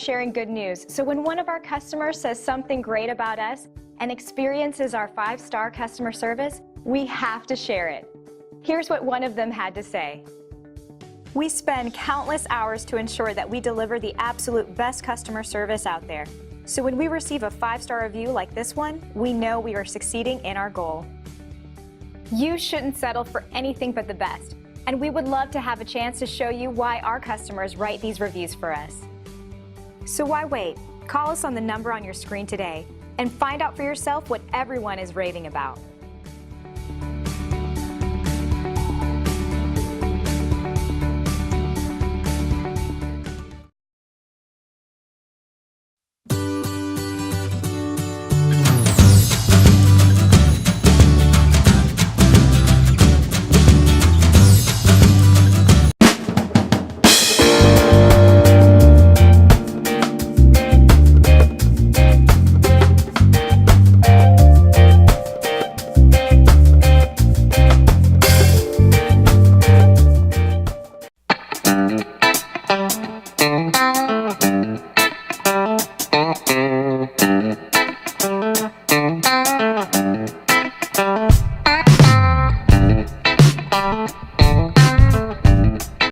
sharing good news, so when one of our customers says something great about us and experiences our 5-star customer service, we have to share it. Here's what one of them had to say. We spend countless hours to ensure that we deliver the absolute best customer service out there. So when we receive a 5-star review like this one, we know we are succeeding in our goal. You shouldn't settle for anything but the best, and we would love to have a chance to show you why our customers write these reviews for us. So why wait? Call us on the number on your screen today and find out for yourself what everyone is raving about.